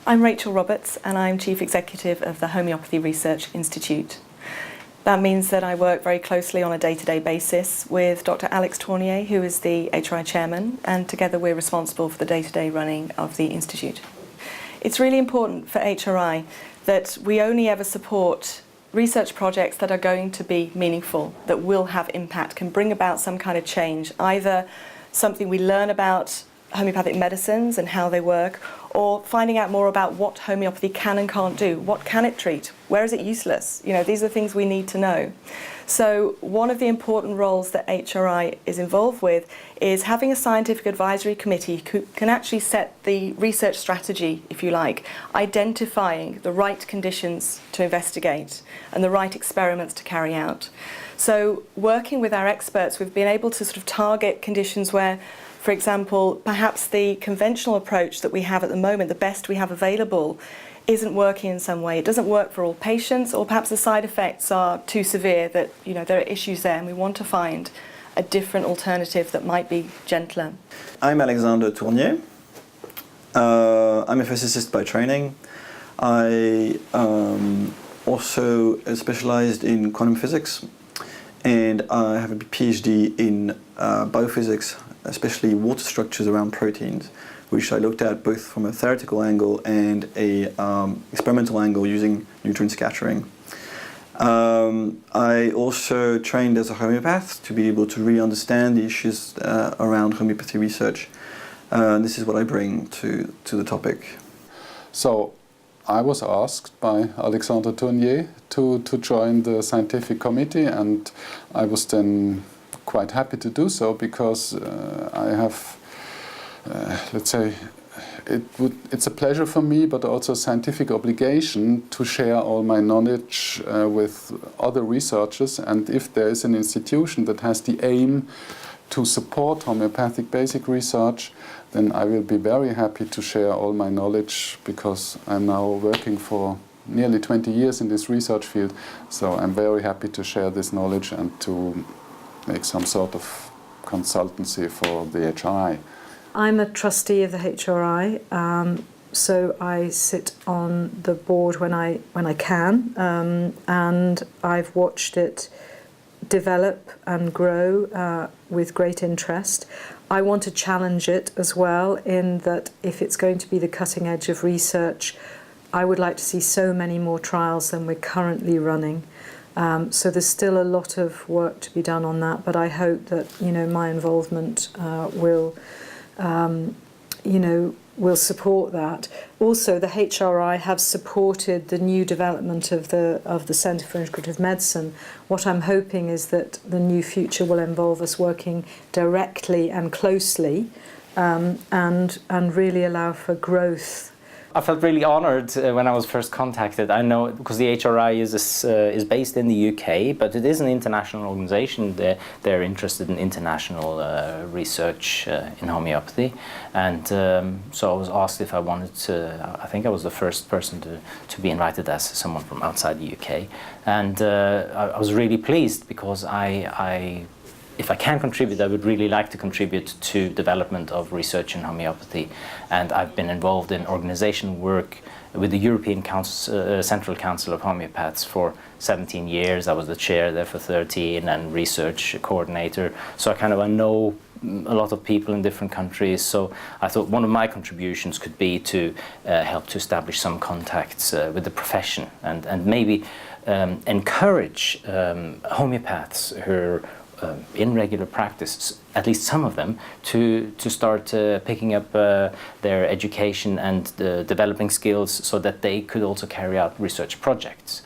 I'm Rachel Roberts and I'm Chief Executive of the Homeopathy Research Institute. That means that I work very closely on a day-to-day basis with Dr. Alex Tournier, who is the HRI chairman, and together we're responsible for the day-to-day running of the institute. It's really important for HRI that we only ever support research projects that are going to be meaningful, that will have impact, can bring about some kind of change, either something we learn about homeopathic medicines and how they work, or finding out more about what homeopathy can and can't do. What can it treat? Where is it useless? You know, these are things we need to know. So one of the important roles that HRI is involved with is having a scientific advisory committee who can actually set the research strategy, if you like, identifying the right conditions to investigate and the right experiments to carry out. So working with our experts, we've been able to sort of target conditions where, for example, perhaps the conventional approach that we have at the moment, the best we have available, isn't working in some way. It doesn't work for all patients, or perhaps the side effects are too severe that, you know, there are issues there and we want to find a different alternative that might be gentler. I'm Alexander Tournier. I'm a physicist by training. I also specialized in quantum physics, and I have a PhD in biophysics, especially water structures around proteins, which I looked at both from a theoretical angle and a experimental angle using neutron scattering. I also trained as a homeopath to be able to really understand the issues around homeopathy research. This is what I bring to the topic. So I was asked by Alexander Tournier to join the scientific committee, and I was then quite happy to do so, because I have, let's say, it's a pleasure for me, but also a scientific obligation to share all my knowledge with other researchers. And if there is an institution that has the aim to support homeopathic basic research, then I will be very happy to share all my knowledge, because I'm now working for nearly 20 years in this research field. So I'm very happy to share this knowledge and to make some sort of consultancy for the HRI. I'm a trustee of the HRI, so I sit on the board when I can, and I've watched it develop and grow with great interest. I want to challenge it as well, in that if it's going to be the cutting edge of research, I would like to see so many more trials than we're currently running. So there's still a lot of work to be done on that, but I hope that, you know, my involvement will support that. Also, the HRI have supported the new development of the Centre for Integrative Medicine. What I'm hoping is that the new future will involve us working directly and closely, and really allow for growth. I felt really honoured when I was first contacted. I know because the HRI is based in the UK, but it is an international organisation. They're interested in international research in homeopathy, and so I was asked if I wanted to. I think I was the first person to be invited as someone from outside the UK, and I was really pleased, because if I can contribute, I would really like to contribute to development of research in homeopathy. And I've been involved in organizational work with the European Central Council of Homeopaths for 17 years. I was the chair there for 13 and research coordinator. So I know a lot of people in different countries. So I thought one of my contributions could be to help to establish some contacts with the profession, and maybe encourage homeopaths who are in regular practice, at least some of them, to start picking up their education and developing skills, so that they could also carry out research projects.